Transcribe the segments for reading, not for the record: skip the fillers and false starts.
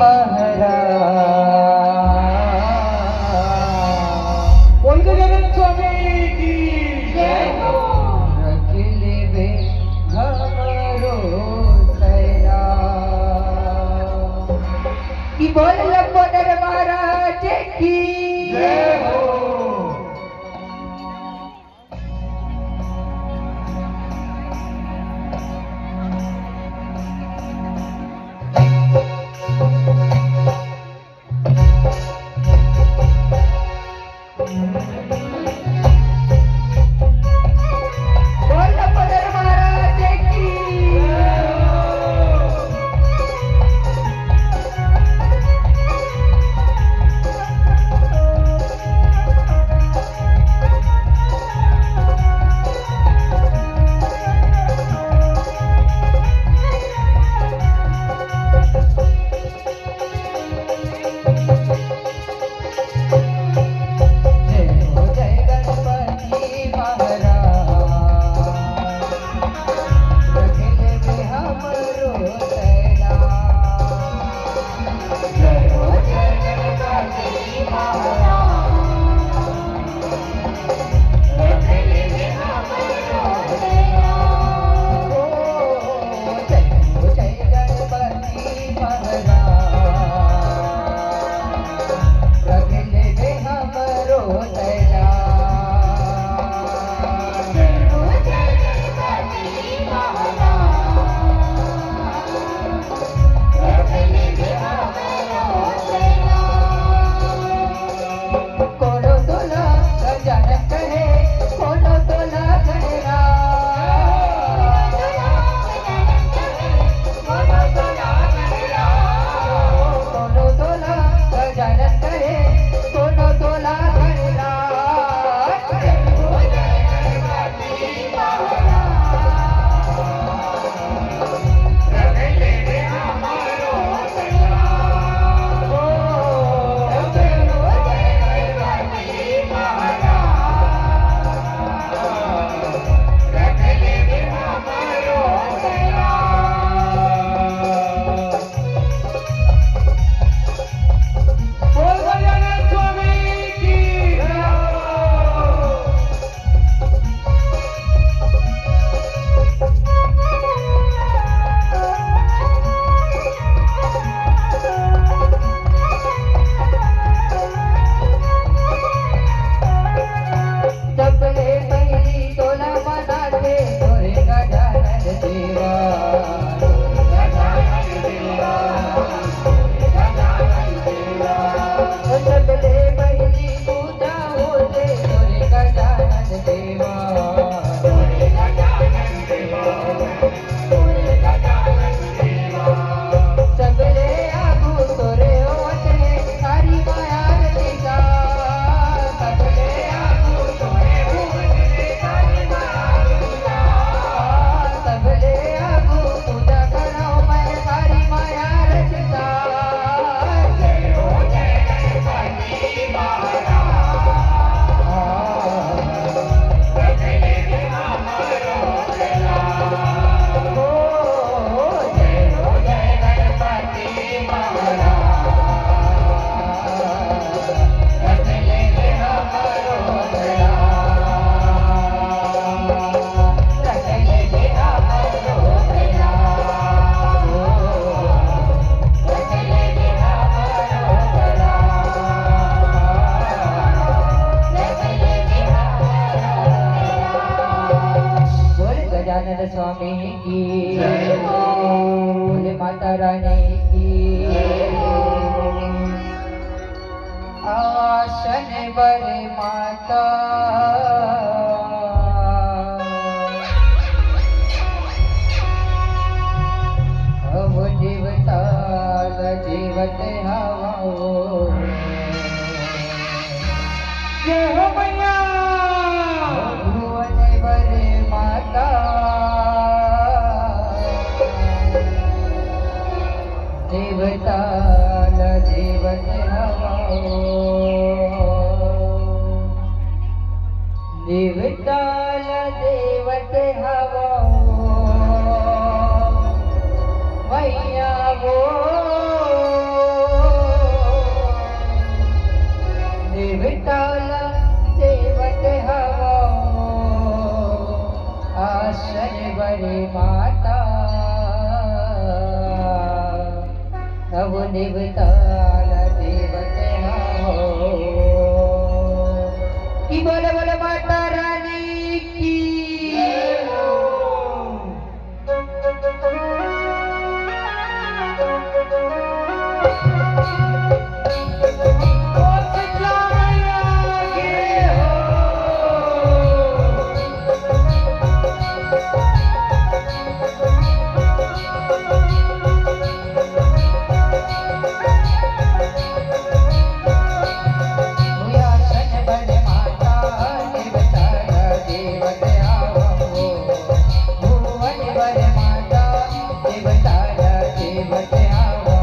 महाराज बोल गजानन स्वामी की जय हो। रखिले बे हमरो सैया की बोल लंबोदर महाराज की जय हो। बोल लंबोदर महाराज की गजानन स्वामी की जय हो। बोले माता रानी की आसन बर माता अब जीवता जीवत हवा जय हो मैया। भुवन बर माता देवता जीवत हवा देवता देवत हवा मैया वो वरे माता नव देवताला देवते हो की बोल बोल माता रानी की बोल शीतला मैया की भूयासन बन माता देवताला देवते आवो भुवन वर माता देवताला देवते आवो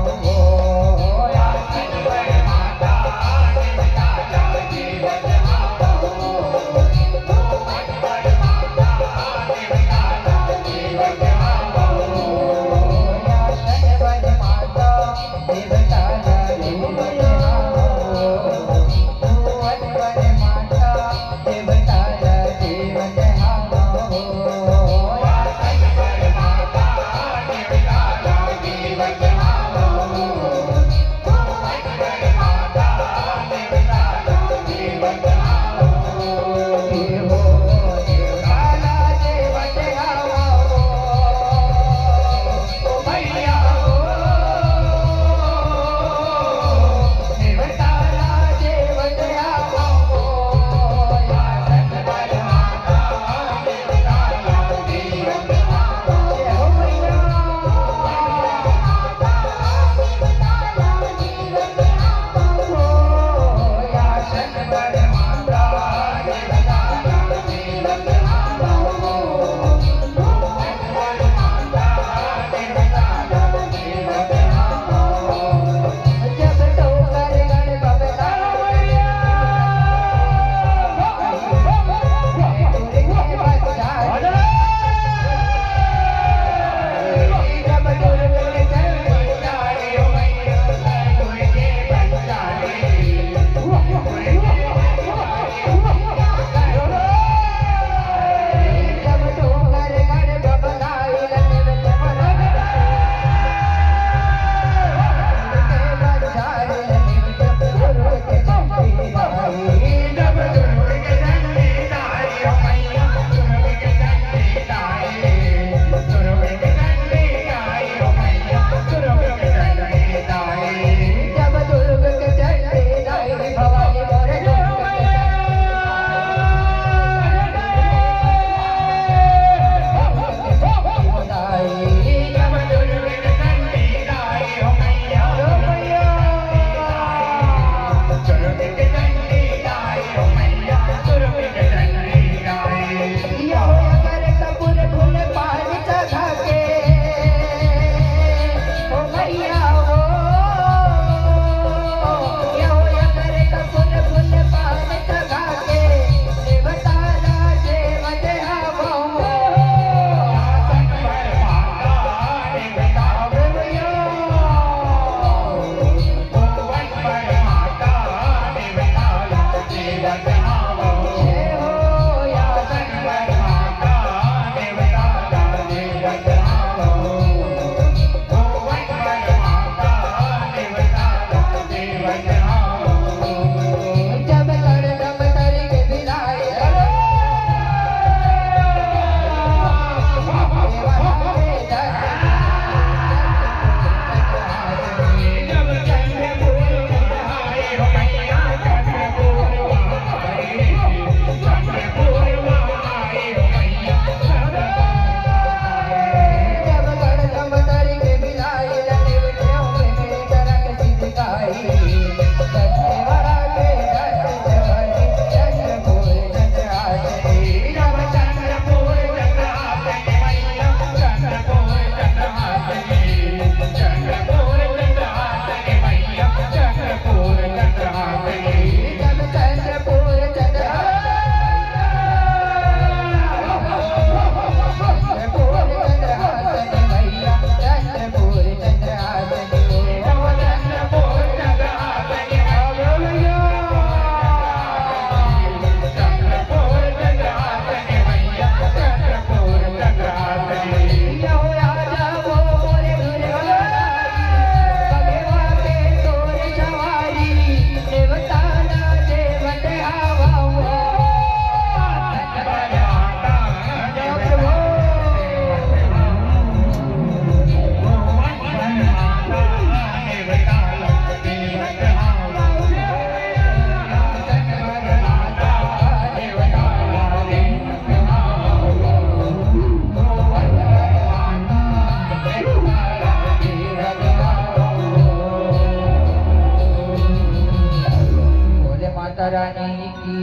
माता रानी की।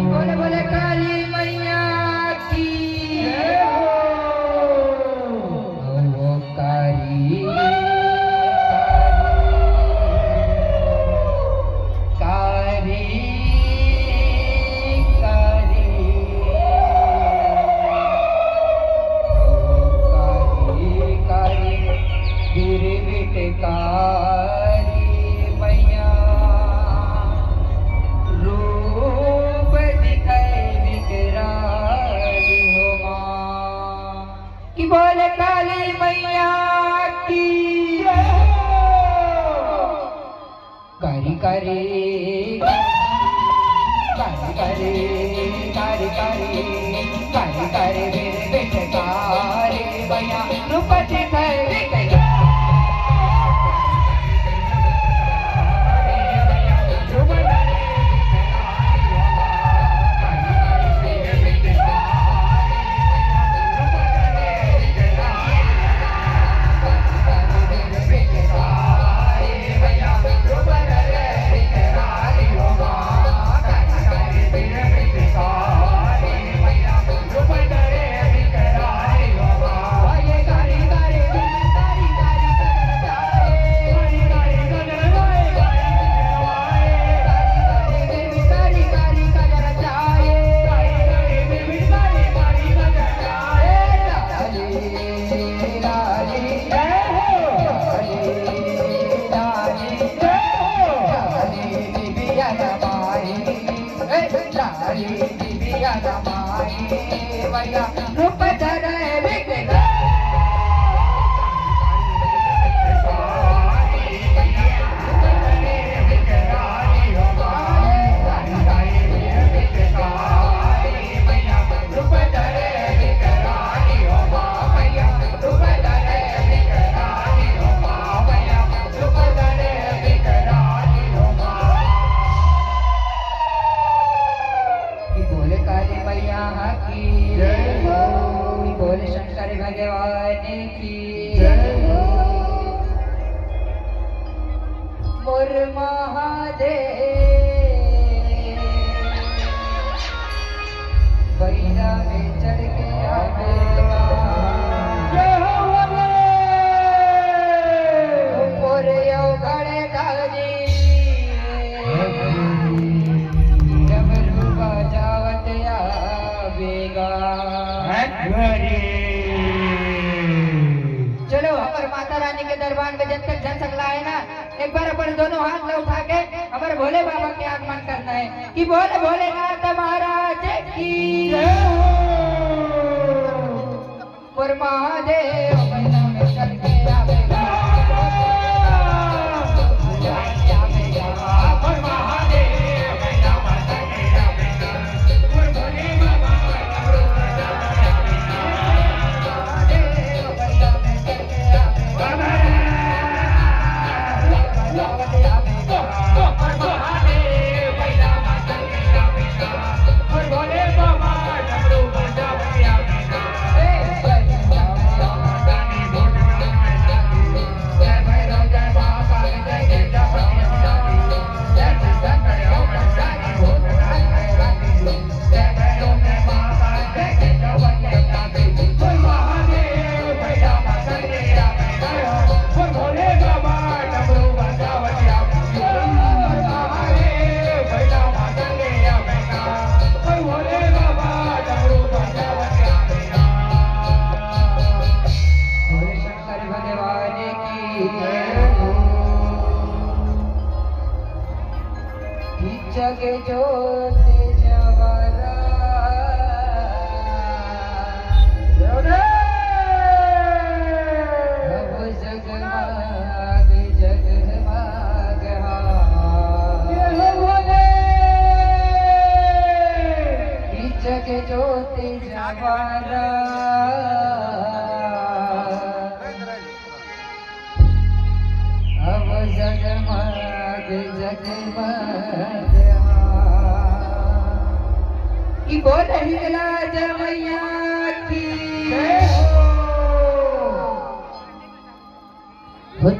बोले बोले काली मैया की। कारी कारी कारी कारी गिरविट कारी मैया रूप दिखाई विकराली हो माँ कि बोले काली मैया की। कारी कारी कारी कारी कारी कारी कारी कारी मेरे बेटे कारी मैया रूप दिखाई विकराली। रूप धरे विकराली। बोले शंकर भगवान की। मोर महादेव बैला में चढ़ के आवेगा। मोर अवघड़ दानी डमरू बजावत आवेगा। चलो हमारे माता रानी के दरबार में जब तक जन सकला है ना, एक बार अपने दोनों हाथ में उठा के हमारे भोले बाबा के आगमन करना है कि बोले भोलेनाथ महाराज की। और महादेव बैला में चढ़ के आवेगा। जग जोत जवारा अब जगमग जगमग जग जोत जवारा अब जगमग जगमग की बोल रही लाज मैया की।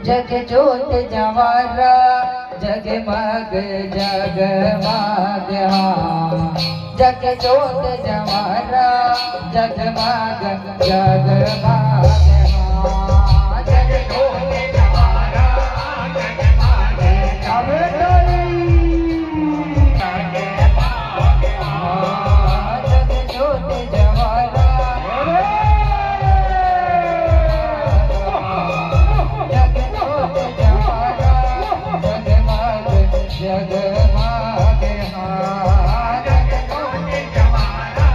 जग जोत जवारा जगमग जगमग हाँ जग जोत जमारा जगमग जगमग हाँ जग जोत जमारा जगमग जगमग हाँ जग जोत जमारा जग जोत जमारा जगमग जगमग हाँ जग जोत जमारा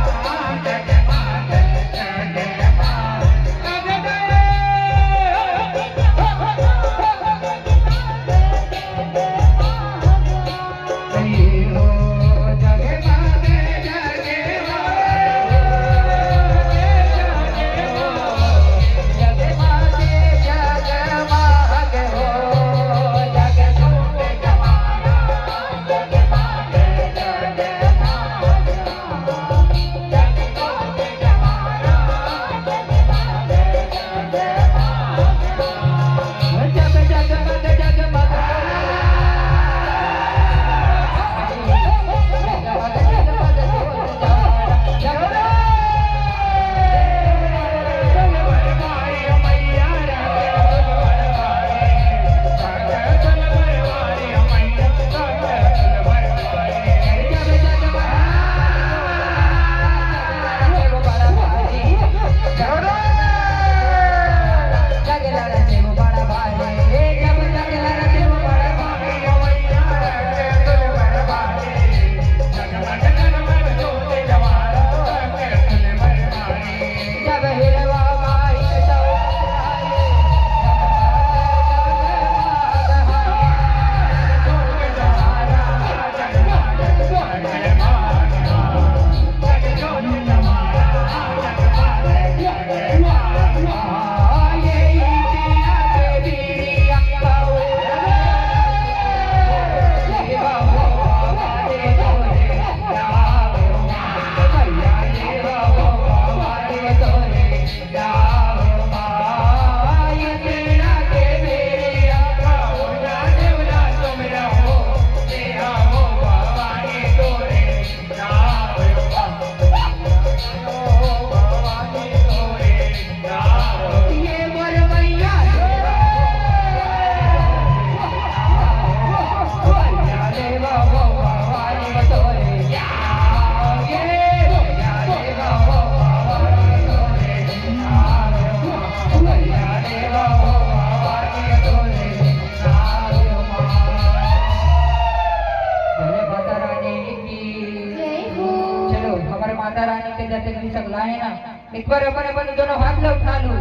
माता रानी के जैसे भी सकला है ना एक बार अपन दोनों हाथ ले उठा लूं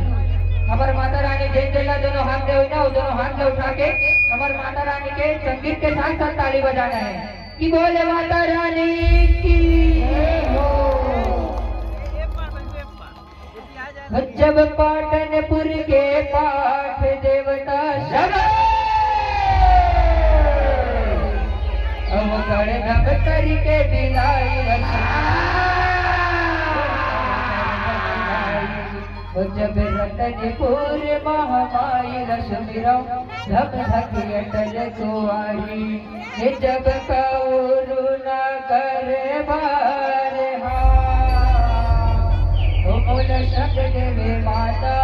हमारे माता रानी जय जयला दोनों हाथ ले ना दोनों हाथ ले उठा के हमारे माता रानी के संगीत के साथ साथ ताली बजाना है कि बोले माता रानी की जब पाटनपुर के पाठ देवता शबद अवगढ़ नवतर के बिलाई जब रतनपुर महामाई रश्मिरा धक धक अटल कुआरी जब कौरु न कर बार बोल शब्द में माता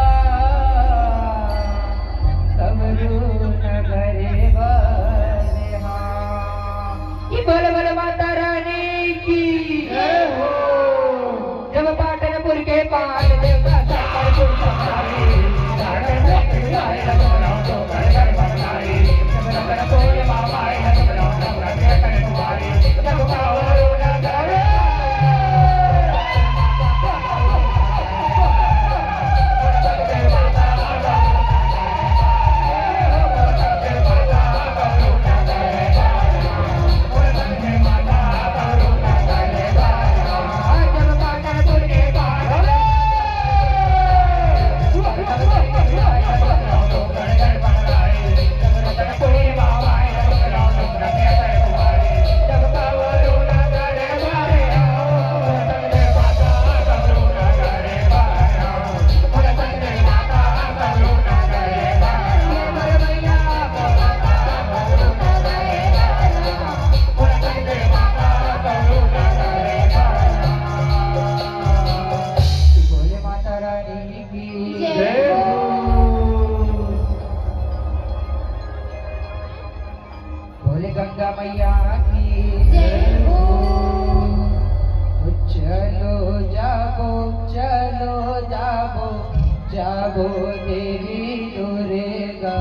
कमरू न करे बोल बोल माता रानी की जब पाटनपुर के पाठ देवता बोले गंगा मैया की जय हो। चलो जागो चलो जागो जागो देवी दुर्गा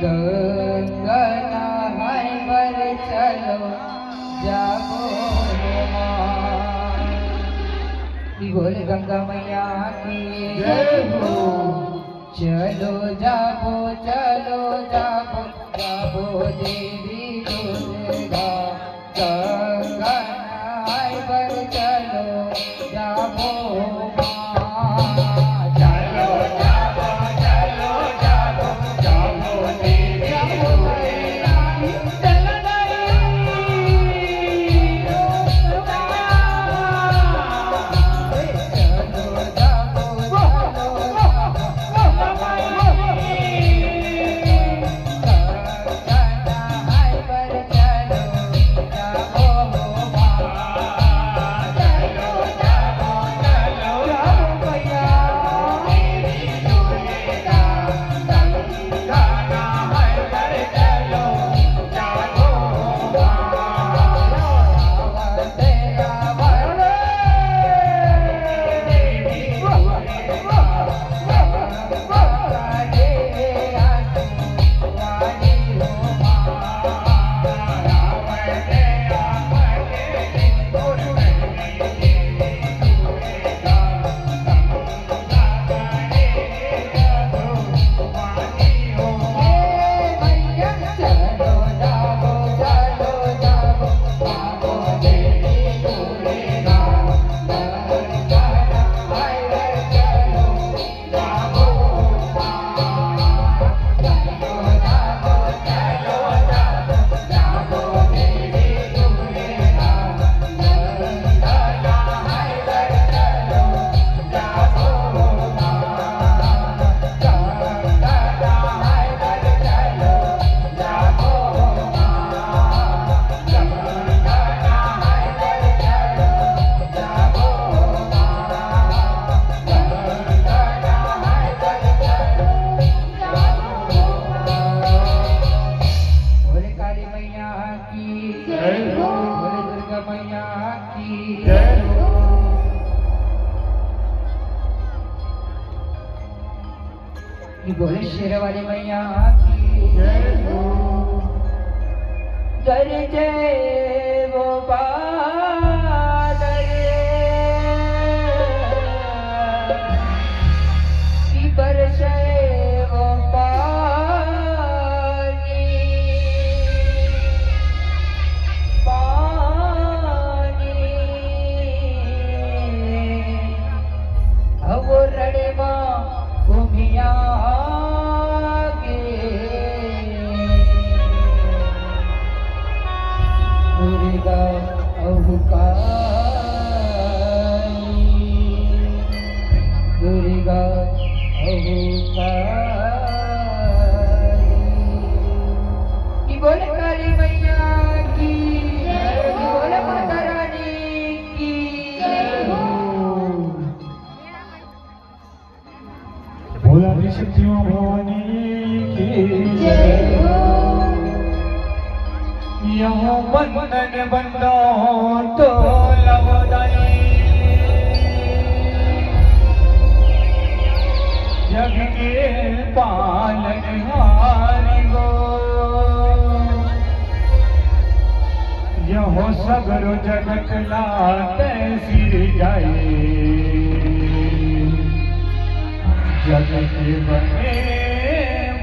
गंगा नहाय बर चलो जागो माँ। बोले गंगा मैया की जय हो। चलो जागो जागो जागो देवी दुर्गा गंगा नहाय बर चलो जागो माँ। चलो जागो जागो जागो देवी दुर्गा चल बोले शेरवाली मैया की जय हो। जय जय वो की बरसे वो पानी अब वो रड़े माँ घूमिया दुर्गा अहुकारी दुर्गा अहुकारी की बोले काली मैया की की बोले माता रानी की जय हो। भोला शक्तियों भवानी की जय हो। यहाँ बंधन बंदो तो लवदाई जग के पालनहारी गो यहो सगरो जगत लाते सिर जाए जगत बने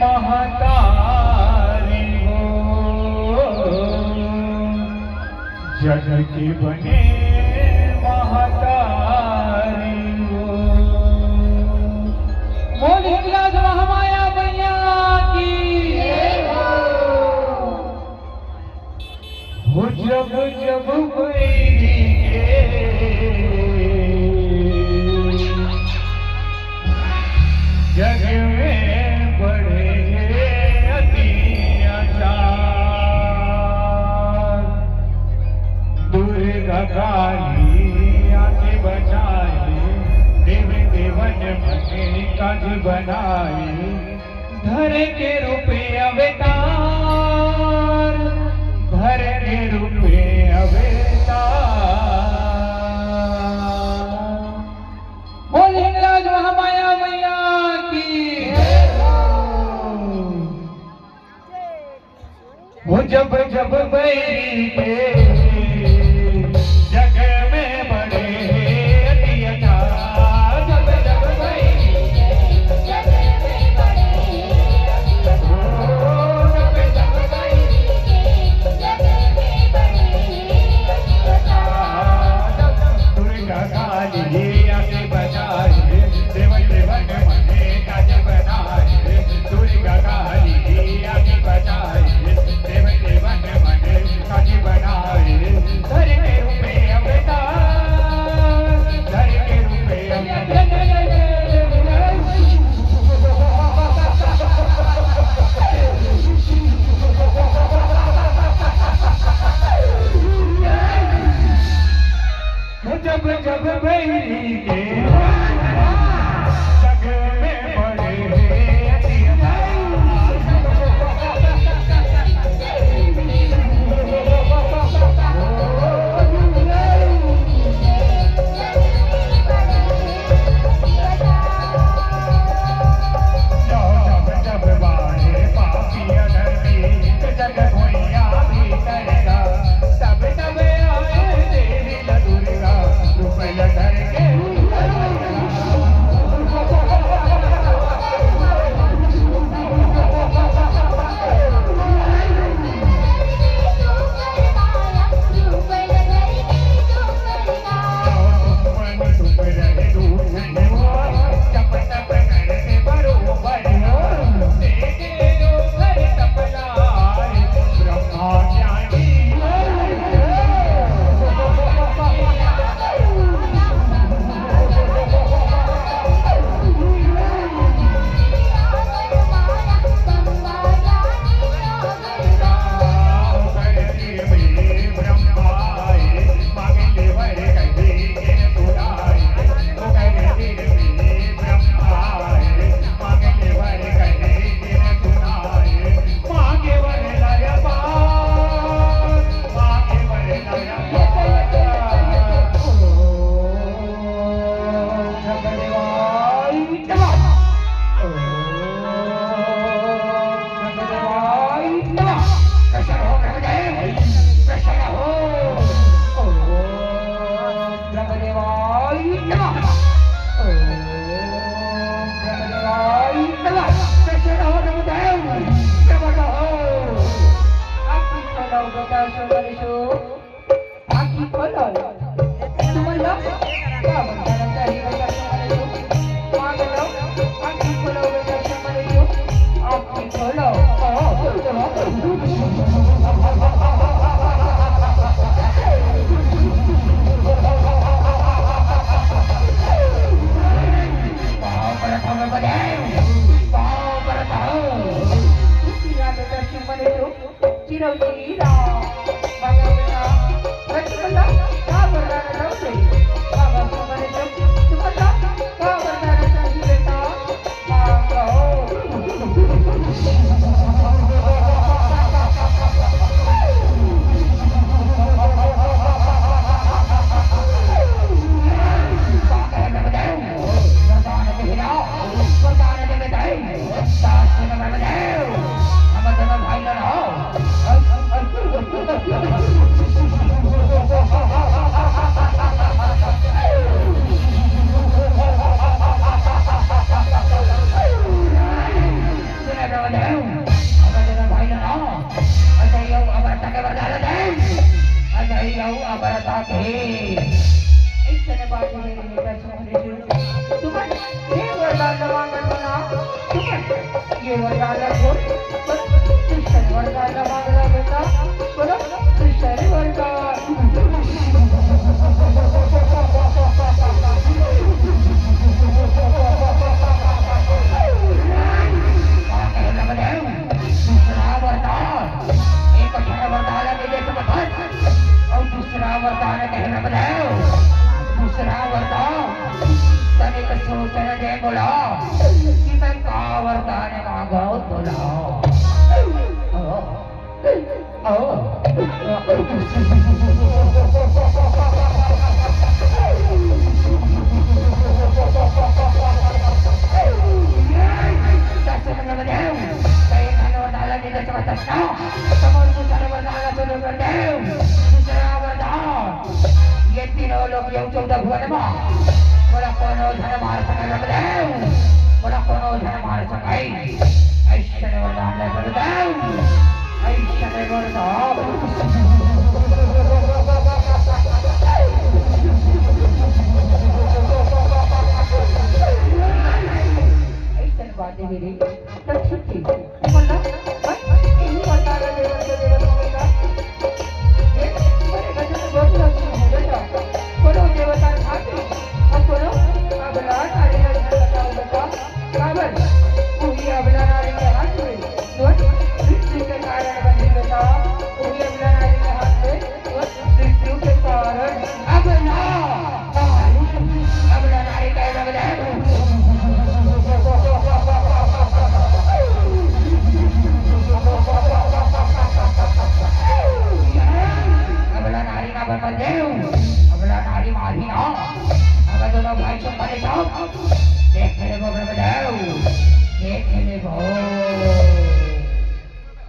महतारी हो जगत बने महतारी हो बोली इलाज महामाया मैया की हो जब जब बैरी जग में बढ़े अत्याचार दुर्गा काली आके बचाए देव देवन मने काज बनाए धर के रूपे अवतार, धर के रूपे अवतार। बोल हिंगराज महामाया मैया की वो जब जब बैरी के जग में बड़े अत्याचार, जब जब बैरी के जग में बड़े अत्याचार, जब जब बैरी के जग में बड़े अत्याचार, दुर्गा काली आके बचाए, देवन देवन मने काज बनाए, दुर्गा काली आके बचाए, देवन देवन मने काज बनाए। धर के रूपे अवतार, धर के रूपे जब जब बैरी के जग में बड़े जब जब बाढ़े पापी अधर्मी जग भैया भी करेगा, तब तब आए देवी दुर्गा रूप धर के बोला कि मैं का वरदान मांगा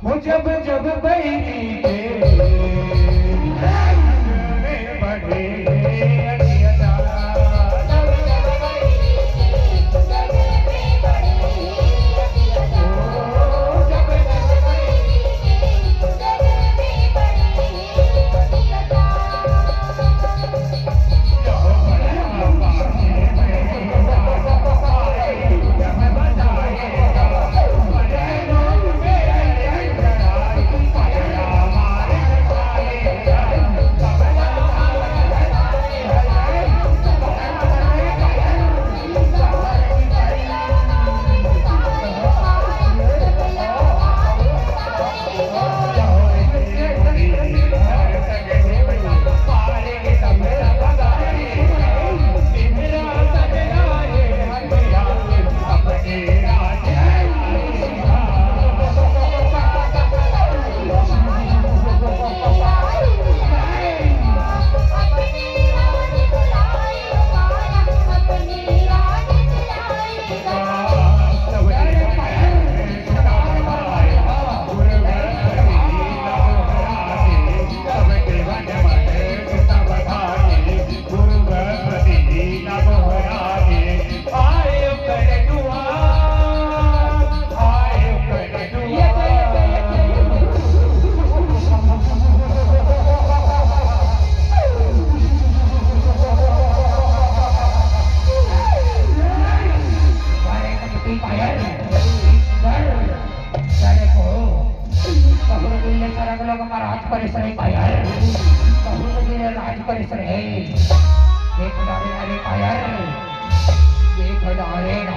वो जब जब बैरी के में बढ़े अटियता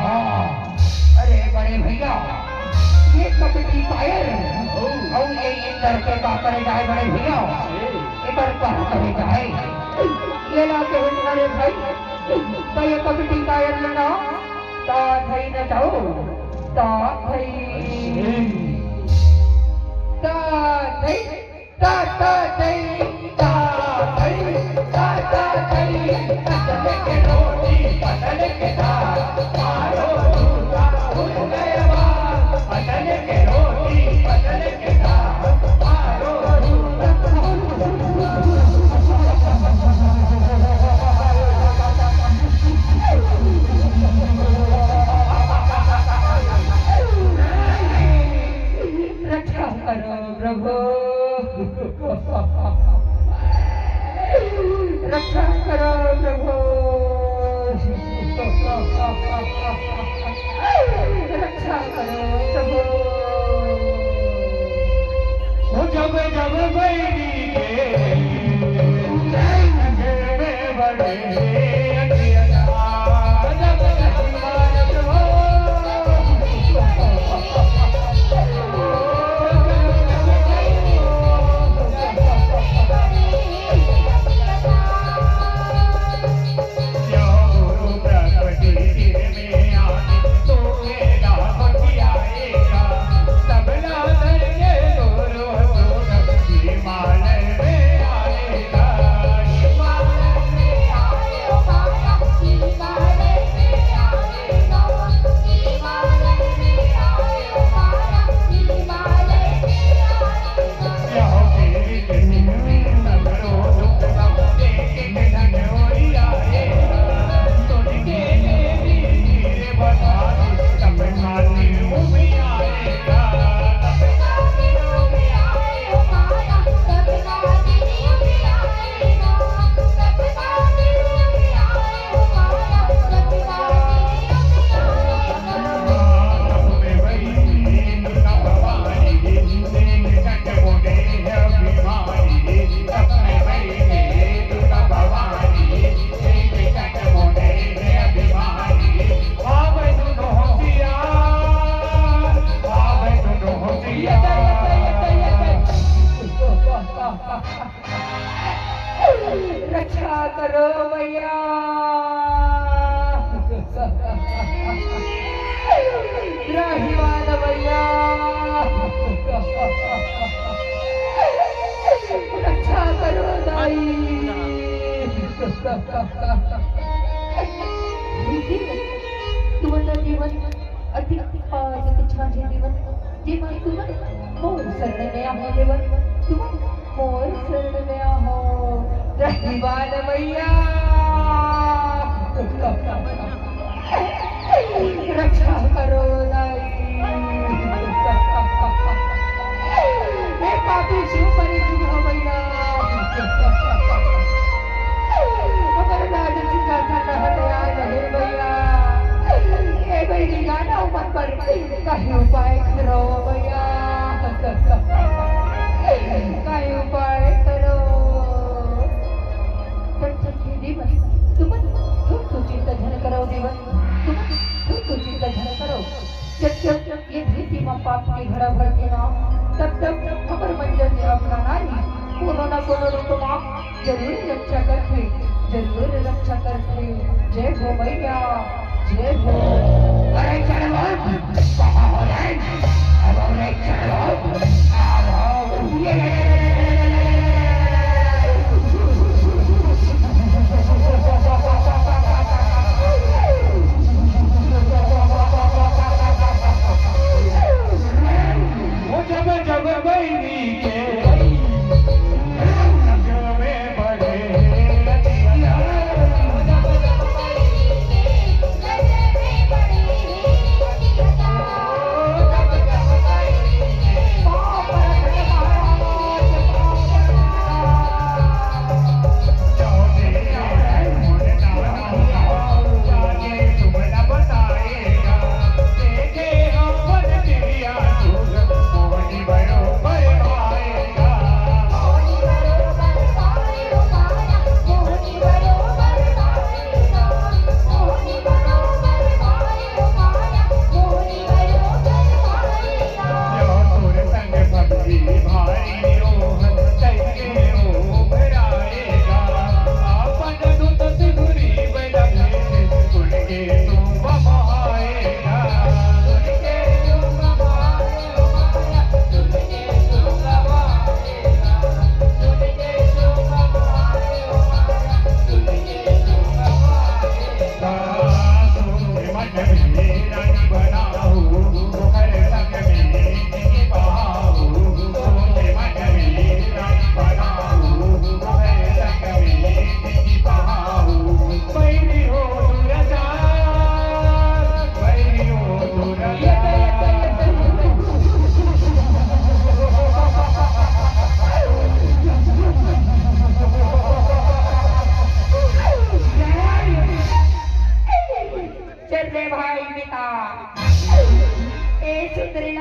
अरे बड़े भैया ये कपटी पायल और ये इंदर के बापर जाए बड़े भैया इधर पर करे जाए ये ला के अरे भाई तो ये कपटी पायल लेना ता थई न जाओ ता थई ता थई ता ता थई ता थई ता ता थई पतल के रोटी पतल के दाल मारो दूधा भूल गया पतल के रोटी पतल के दाल मारो रक्षा करो प्रभु रक्षा करो भैया। त्राहिमाम भैया, रक्षा करो दाई। तुम्हारा जीवन अति छान जीवन जीवन तुम मोर शरण में आहो देवन, तुम मोर शरण में आहो। त्राहिमाम भैया, रक्षा करो दाई। मैं पापी शिव परी हो भैया, हमारे राज सिंहासन हथियार रहे भैया। ये मेरी गाना मन पर कहीं उपाय करो भैया, कहीं उपाय करो। जीवन तुम चिंता धन करो, जीवन तुम चिंता धन करो। जब ये धरती में पाप की घड़ा भर के ना, तब खबर मंजर ने अपना नारी कोनो न कोनो रूप में जरूर रक्षा करते, जरूर रक्षा करते। जय हो भैया, जय हो। अरे चलो कहाँ हो जाए, अब हमने चलो जब बैरी के में बढ़े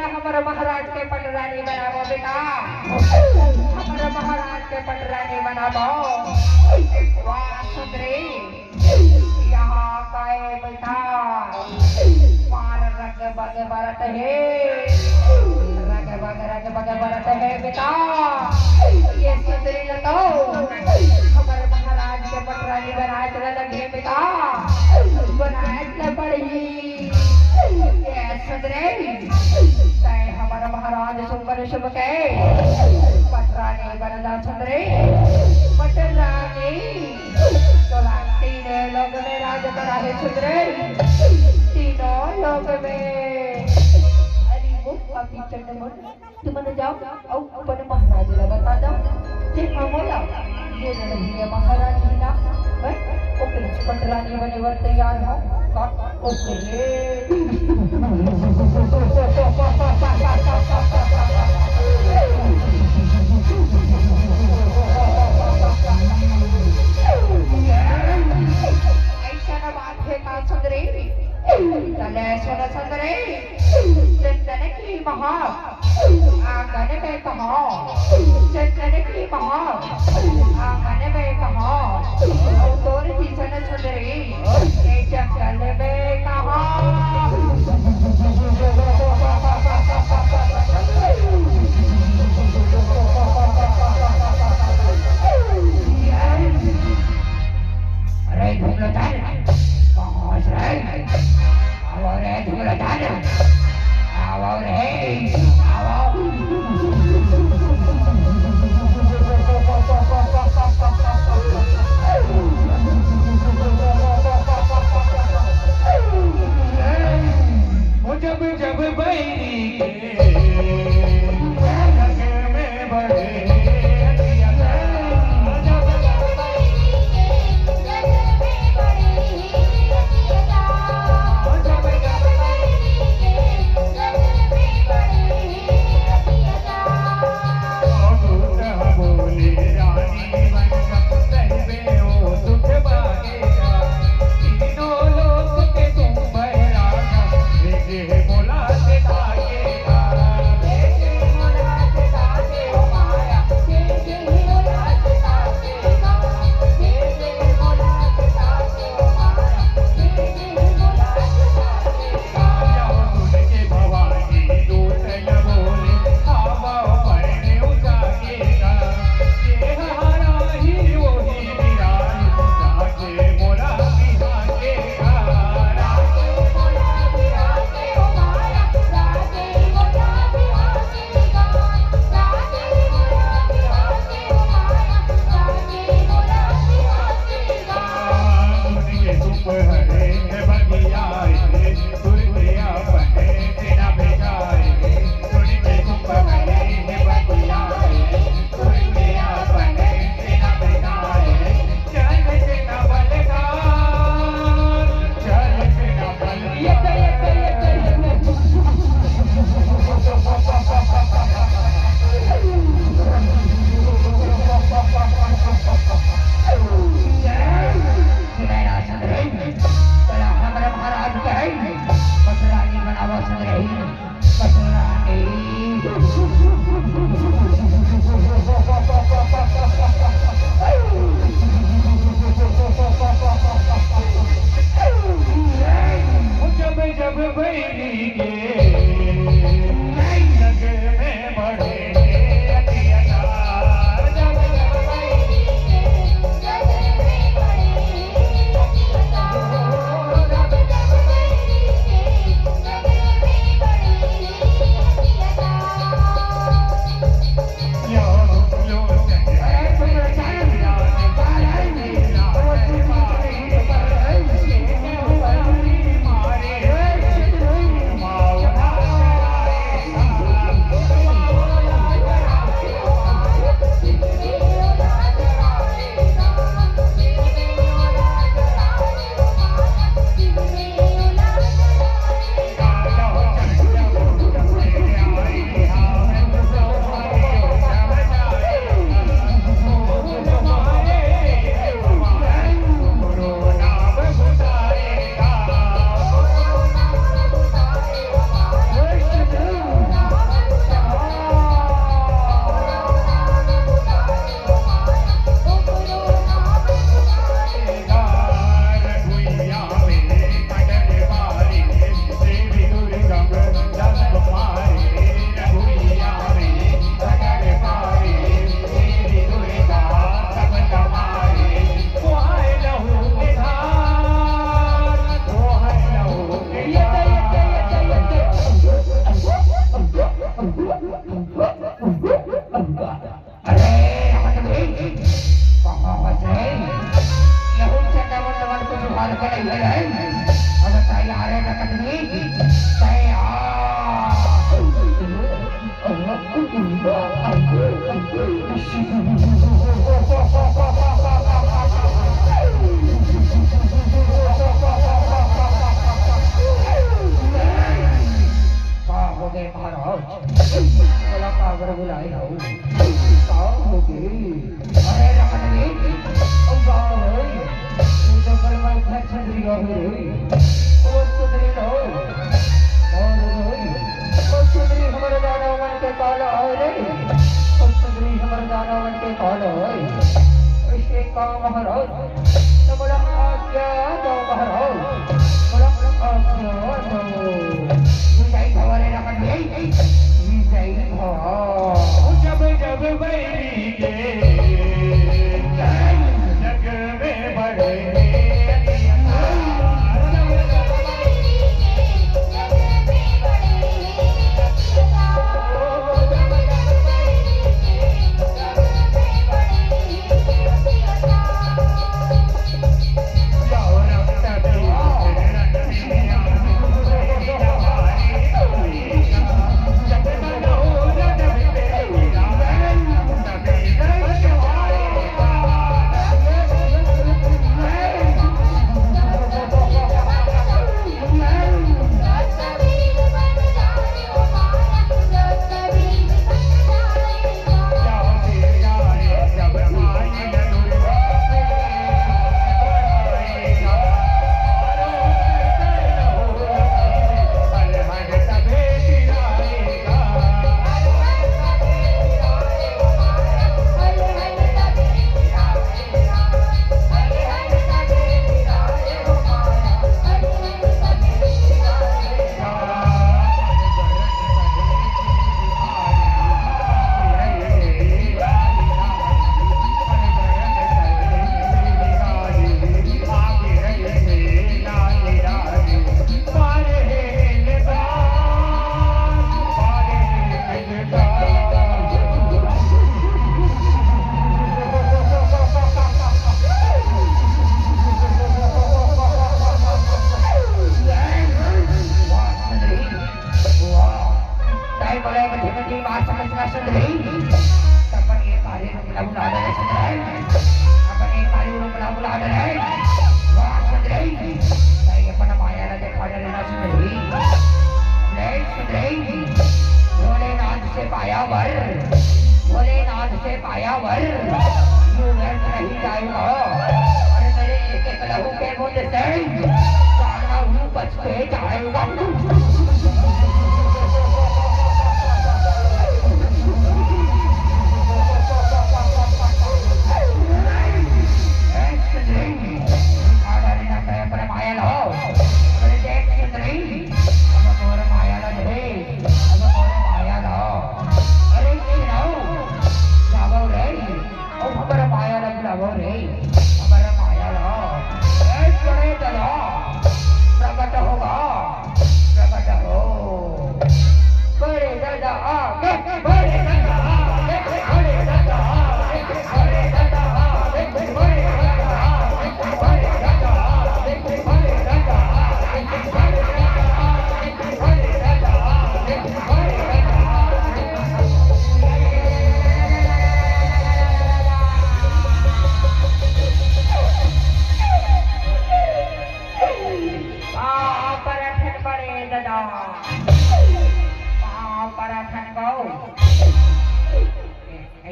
हमारा महाराज के पटरानी बनावो बेटा, हमारा महाराज के पटरानी बनावो। वाह सुंदरी, यहाँ का है बेटा, मार रग बग बरत है, रग बग बरत है बेटा। ये सुंदरी लतो हमारे महाराज के पटरानी बनाए चला लगे बेटा, बनाए चला पड़ी। हमारा महाराज सुंदर शुभ के पटरानी बनदा सुंदरी, पटरानी तोला तीन लोग में राज करा है सुंदरी, तीनों लोग में। अरे वो पापी चंडमुंड, तुम जाओ और अपने महाराज ला बता दो जे हमोला ये नहीं है महारानी ना, ओके पटरानी बने वर तैयार हो ऐसा बात है का सुंदरी, चले सुन सुंदरी, चंदन की महा आंगन में कहा, चंदन की महा आंगन में कहा, तोर किसन सुंदरी जंगल में कहा।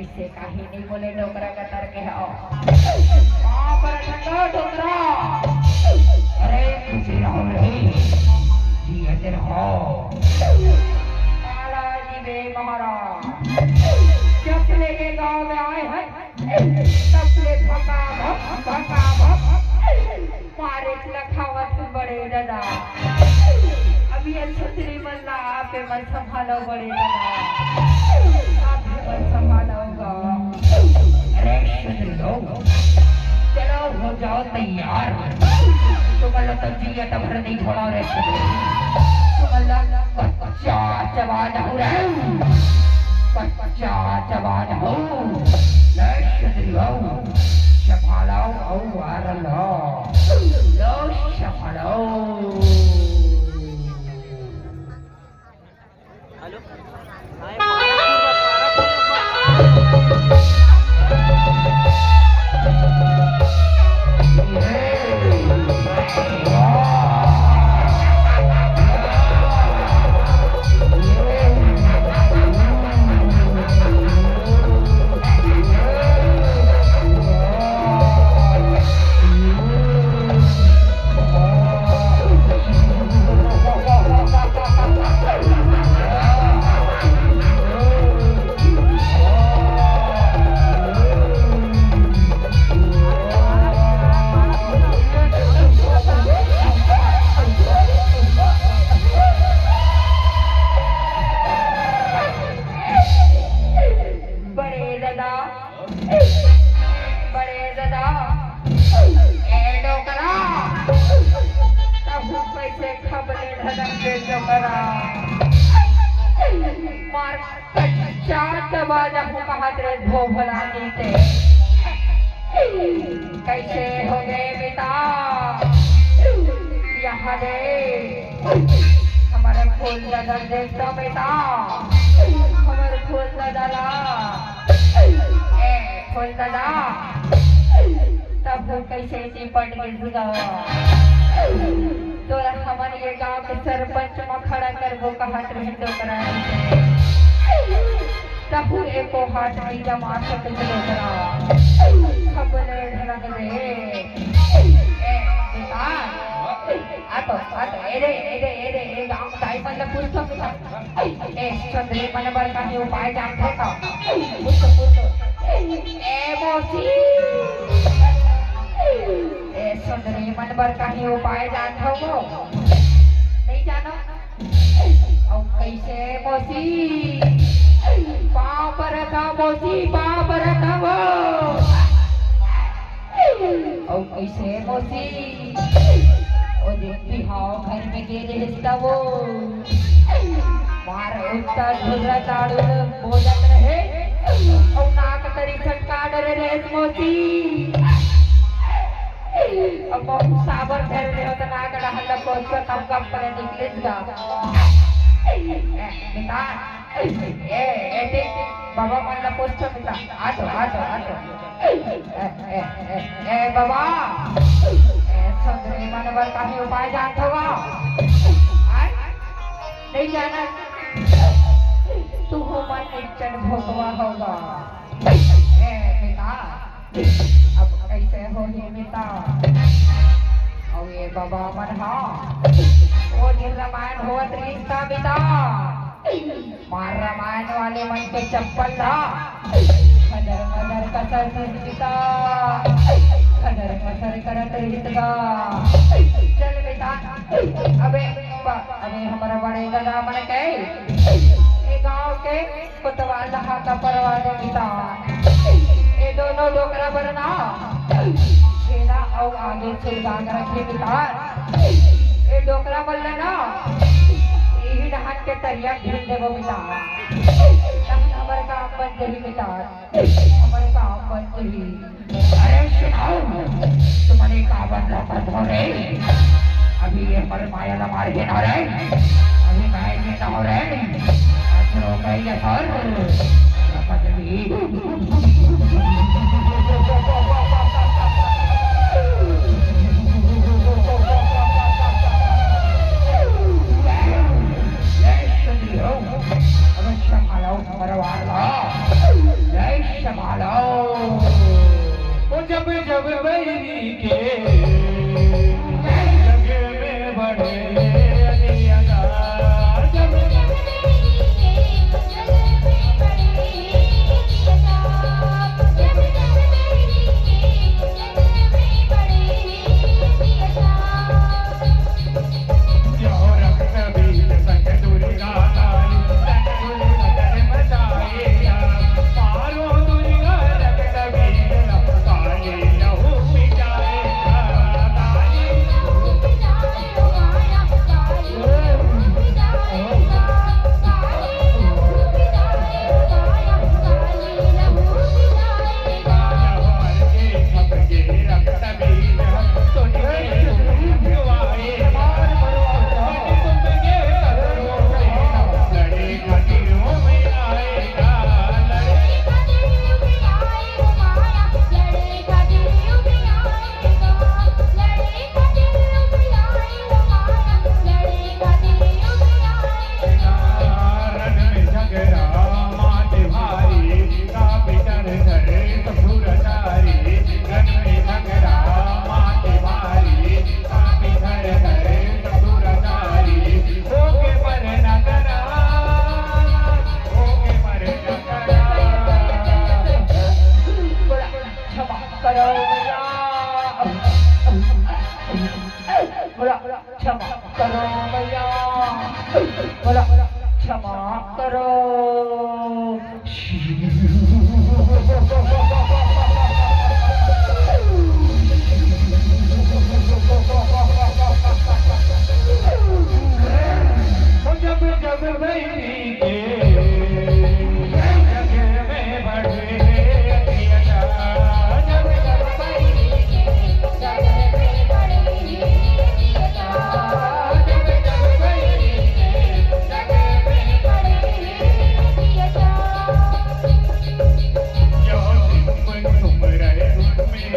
ऐसे काही नहीं बोले डोकरा कतर के हो पर ठंडो डोकरा अरे खुशी रहो रे जियते रहो बालाजी बे महाराज जब लेके गांव में आए हैं तब ले भका मारे लखावत बड़े दादा अभी सुधरी मल्ला पे मैं संभालो बड़े दादा आप भी मैं संभालोगा अरे सुधरी लो चलो हो जाओ तैयार तुम्हारा तो जिया तबर नहीं छोड़ा रे तुम्हारा बच्चा जवान हो रे बच्चा जवान हो ले सुधरी लो संभालो ओ आ लो संभालो हेलो कैसे हो गए पिता यहाँ दे हमारे फूल दादा देखता बेटा हमारे फूल दादा फूल दादा तब वो कैसे चिपट गिर तो हमारे ये गांव के सरपंच में खड़ा कर वो कहा हिंदू कराने तब एको हाथ नहीं जमा सकते करा खबर ढलक दे बेटा आतो एरे गांव ताई मतलब पूछतो चंद्री मन बर का उपाय जानते का पूछतो ए मौसी चंद्री मन बर का उपाय जानते हो नहीं जानो और कैसे मौसी पाँव पर रखा मौसी पाँव पर रखा वो और कैसे मौसी ओ देखती हाँ घर में गेले हिस्सा वो मार उत्तर धुरा ताड़ू बोलत रहे और नाक तरी छटका डरे रहे मौसी अब बहुत साबर कर रहे हो तो नाक डहल पहुंच कर कम कम पर निकले जा बेटा ए बाबा मला पोस्ट मिला आतो ए बाबा चंद्री मन बर काही उपाय जानते हो नहीं जाना तू हो मन इच्छन भोगवा होगा ए बेटा अब कैसे हो ये बेटा और ये बाबा मन हाँ वो दिन रामायण होत रिश्ता बेटा मार रामायण वाले मन के चप्पल था खदर मदर कसर पिता खदर कसर करत हितगा चल बेटा अबे हमारा बड़े दादा मन के ये गांव के कोतवाल का परवाने पिता ये दोनों डोकरा बरना छेड़ा और आगे चिलगांग रखे पिता ये डोकरा बल ना यही डहान के तरिया ढूंढ देवो मिला हमारे काम बन गई मिला हमारे काम बन गई अरे सुनाओ तुम्हारे काम बन हो रहे अभी ये हमारे माया ना मार के ना रहे अभी मैं ये ना हो रहे अच्छा कहीं ये सर जब जब बैरी के जग में बड़े जब क्षमा करो मैया, बोला क्षमा करो। वो जब जब बैरी के जग में बढ़े अतियता, जब जब बैरी जग में बड़ी हियता, जग जग बैरी जग में बड़ी हियता। जो सिंपल तुम रहे उनमें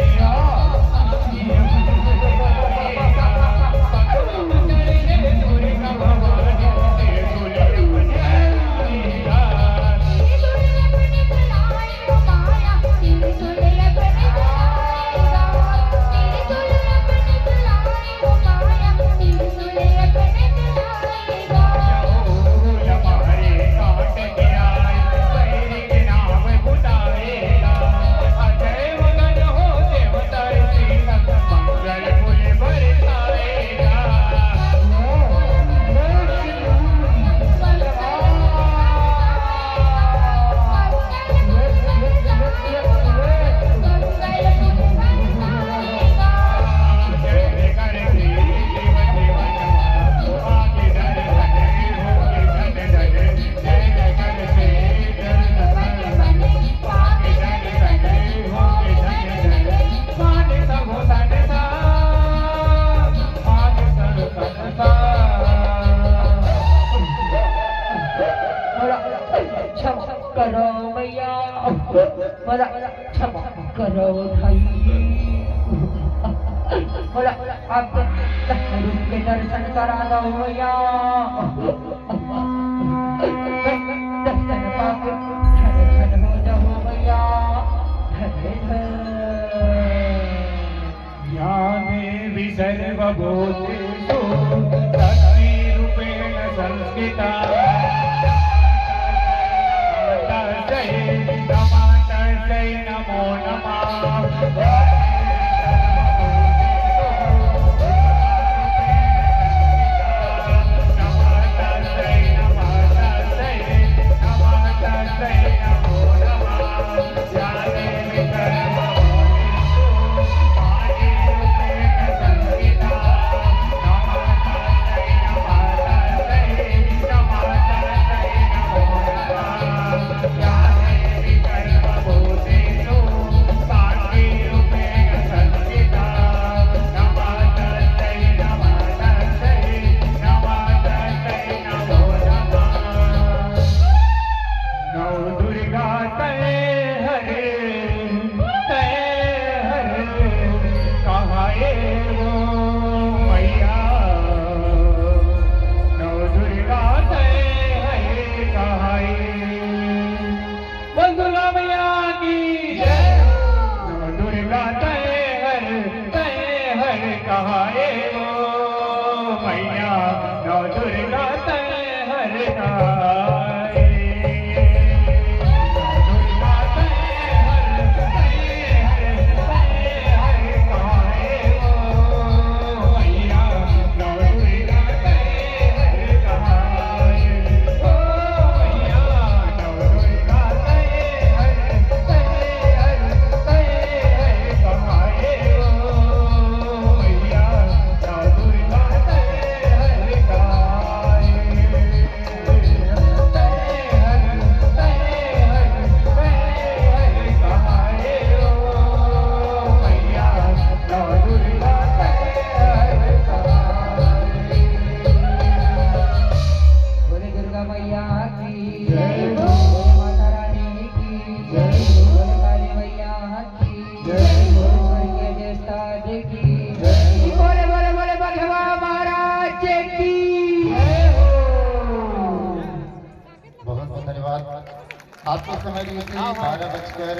करो मैया, बोला क्षमा करो भाई, बोला आप रूप के दर्शन करा दो मैया, दर्शन पाके धन हो जाओ मैया, यामे सर्वभूतेषु शक्तिरूपेण संस्थिता, तस्यै नमो नमः। कहाए वो मैया नौ दुर्गा तय हर गाए, दुर्गा तय हर कहाए वो मैया नौ दुर्गा तय हर कहाए, ओ मैया नौ दुर्गा तय हर कहाए वो मैया नौ दुर्गा तय हर कहाए, कहाए वो मैया नौ दुर्गा तय कहाए। बोले दुर्गा मैया की जय हो। बोले माता रानी की जय हो। बोले काली मैया की जय हो। बोले ज्येष्ठा जी की बोले बोले बोले भगवा महाराज की जय हो। बहुत बहुत धन्यवाद। आपके समय लिए 12 बजकर